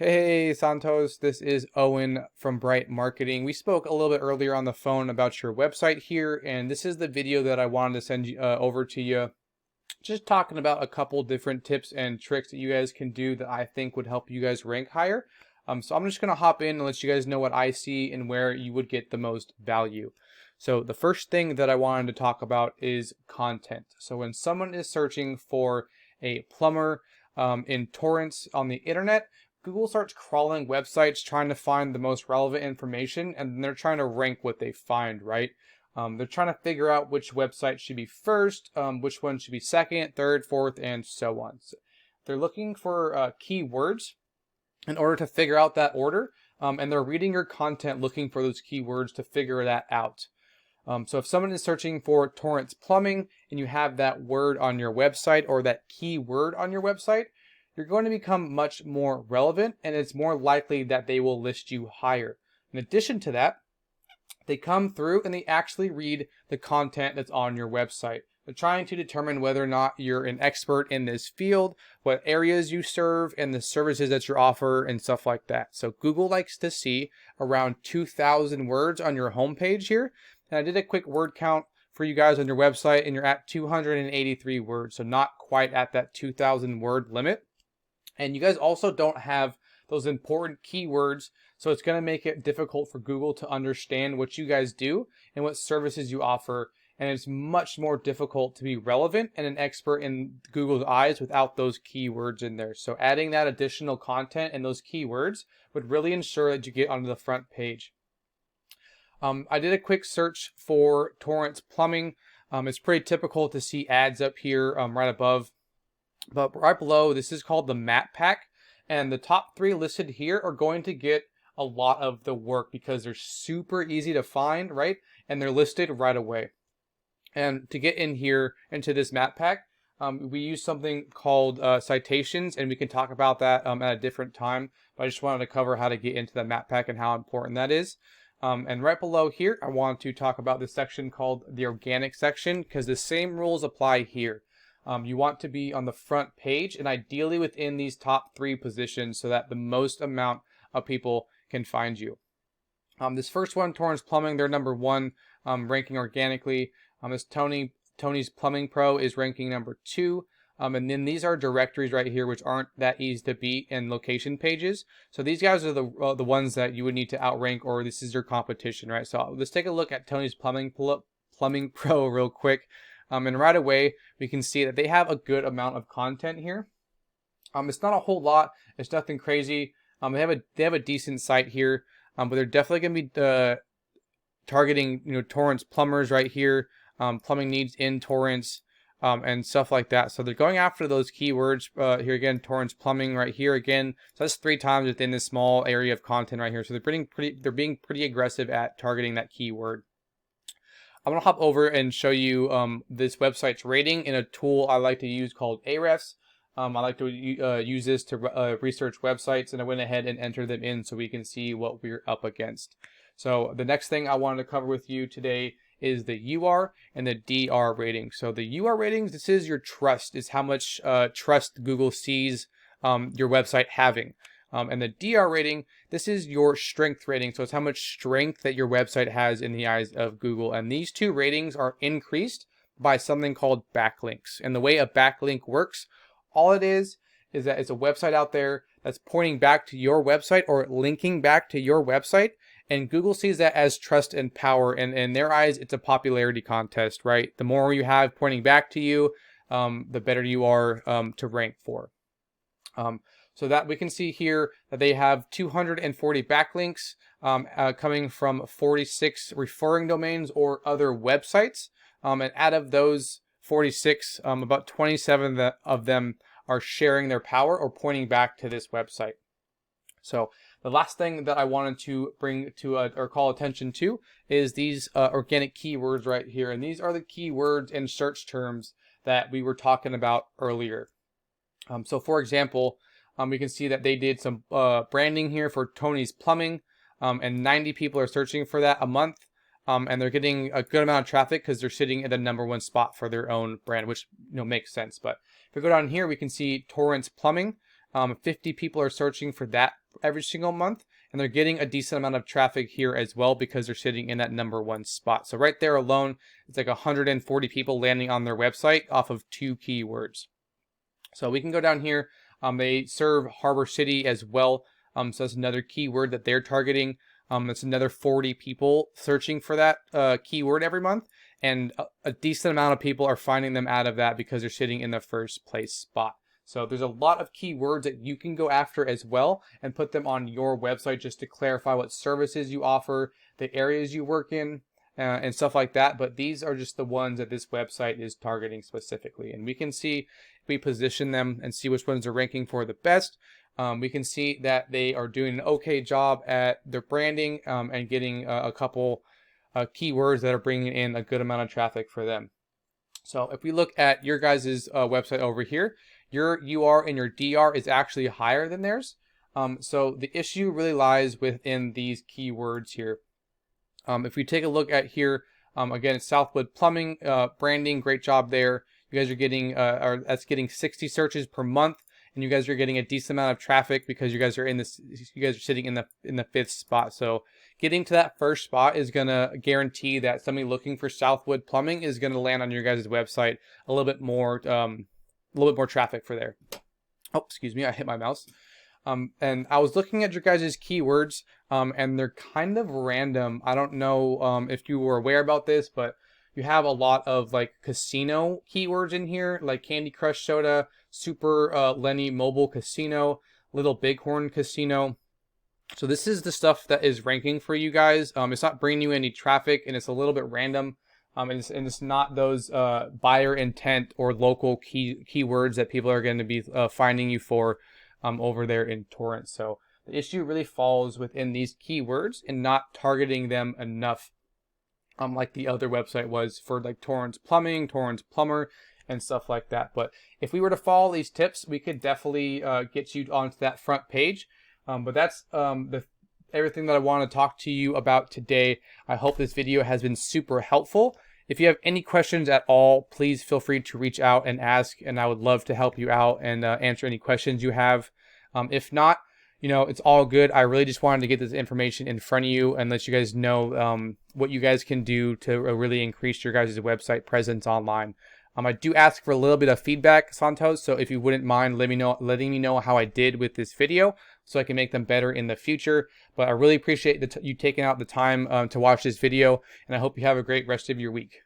Hey Santos, this is Owen from Bright Marketing. We spoke a little bit earlier on the phone about your website here, and this is the video that I wanted to send you over to you. Just talking about a couple different tips and tricks that you guys can do that I think would help you guys rank higher. So I'm just gonna hop in and let you guys know what I see and where you would get the most value. So the first thing that I wanted to talk about is content. So when someone is searching for a plumber in torrents on the internet, Google starts crawling websites trying to find the most relevant information, and then they're trying to rank what they find, right? They're trying to figure out which website should be first, which one should be second, third, fourth, and so on. So they're looking for keywords in order to figure out that order, and they're reading your content looking for those keywords to figure that out. So if someone is searching for torrance plumbing and you have that word on your website or that keyword on your website, you're going to become much more relevant, and it's more likely that they will list you higher. In addition to that, they come through and they actually read the content that's on your website. They're trying to determine whether or not you're an expert in this field, what areas you serve, and the services that you offer, and stuff like that. So Google likes to see around 2,000 words on your homepage here. And I did a quick word count for you guys on your website, and you're at 283 words, so not quite at that 2,000 word limit. And you guys also don't have those important keywords, so it's going to make it difficult for Google to understand what you guys do and what services you offer. And it's much more difficult to be relevant and an expert in Google's eyes without those keywords in there. So adding that additional content and those keywords would really ensure that you get onto the front page. I did a quick search for torrance plumbing. It's pretty typical to see ads up here right above. But right below, this is called the map pack, and the top 3 listed here are going to get a lot of the work because they're super easy to find, right? And they're listed right away. And to get in here into this map pack, we use something called citations, and we can talk about that at a different time. But I just wanted to cover how to get into the map pack and how important that is. And right below here, I want to talk about this section called the organic section, because the same rules apply here. You want to be on the front page and ideally within these top 3 positions so that the most amount of people can find you. This first one, Torrance Plumbing, they're number 1 ranking organically. This Tony's Plumbing Pro is ranking number 2. And then these are directories right here, which aren't that easy to beat in location pages. So these guys are the ones that you would need to outrank, or this is your competition, right? So let's take a look at Tony's Plumbing Pro real quick. And right away, we can see that they have a good amount of content here. It's not a whole lot. It's nothing crazy. They have a decent site here, but they're definitely going to be targeting torrance plumbers right here, plumbing needs in torrance, and stuff like that. So they're going after those keywords here again. Torrance plumbing right here again. So that's 3 times within this small area of content right here. So they're being pretty aggressive at targeting that keyword. I'm going to hop over and show you this website's rating in a tool I like to use called Ahrefs. I like to use this to research websites, and I went ahead and entered them in so we can see what we're up against. So the next thing I wanted to cover with you today is the UR and the DR rating. So the UR ratings, this is your trust, is how much trust Google sees your website having. And the DR rating, this is your strength rating. So it's how much strength that your website has in the eyes of Google. And these 2 ratings are increased by something called backlinks. And the way a backlink works, all it is that it's a website out there that's pointing back to your website or linking back to your website. And Google sees that as trust and power. And in their eyes, it's a popularity contest, right? The more you have pointing back to you, the better you are to rank for. So that we can see here that they have 240 backlinks coming from 46 referring domains or other websites. And out of those 46, about 27 of them are sharing their power or pointing back to this website. So the last thing that I wanted to bring to or call attention to is these organic keywords right here. And these are the keywords and search terms that we were talking about earlier. So for example, we can see that they did some branding here for Tony's Plumbing, and 90 people are searching for that a month, and they're getting a good amount of traffic because they're sitting at the number 1 spot for their own brand, which makes sense. But if we go down here, we can see Torrance Plumbing. 50 people are searching for that every single month, and they're getting a decent amount of traffic here as well because they're sitting in that #1 spot. So right there alone, it's like 140 people landing on their website off of 2 keywords. So we can go down here. They serve Harbor City as well. So that's another keyword that they're targeting. That's another 40 people searching for that keyword every month. And a decent amount of people are finding them out of that because they're sitting in the first place spot. So there's a lot of keywords that you can go after as well and put them on your website just to clarify what services you offer, the areas you work in, and stuff like that. But these are just the ones that this website is targeting specifically. And we can see, if we position them and see which ones are ranking for the best, we can see that they are doing an okay job at their branding and getting a couple keywords that are bringing in a good amount of traffic for them. So if we look at your guys' website over here, your UR and your DR is actually higher than theirs. So the issue really lies within these keywords here. If we take a look at here, again, it's Southwood Plumbing, branding, great job there. You guys are getting, that's getting 60 searches per month, and you guys are getting a decent amount of traffic because you guys are sitting in the 5th spot. So getting to that first spot is gonna guarantee that somebody looking for Southwood Plumbing is gonna land on your guys' website a little bit more traffic for there. Oh, excuse me, I hit my mouse. And I was looking at your guys' keywords, and they're kind of random. I don't know if you were aware about this, but you have a lot of like casino keywords in here, like Candy Crush Soda, Super Lenny Mobile Casino, Little Bighorn Casino. So this is the stuff that is ranking for you guys. It's not bringing you any traffic, and it's a little bit random. And it's not those buyer intent or local keywords that people are going to be finding you for over there in Torrance. So the issue really falls within these keywords and not targeting them enough, like the other website was for like Torrance Plumbing, Torrance Plumber, and stuff like that. But if we were to follow these tips, we could definitely get you onto that front page. But that's everything that I want to talk to you about today. I hope this video has been super helpful. If you have any questions at all, please feel free to reach out and ask, and I would love to help you out and answer any questions you have. If not, it's all good. I really just wanted to get this information in front of you and let you guys know what you guys can do to really increase your guys' website presence online. I do ask for a little bit of feedback, Santos, so if you wouldn't mind letting me know how I did with this video so I can make them better in the future. But I really appreciate you taking out the time to watch this video, and I hope you have a great rest of your week.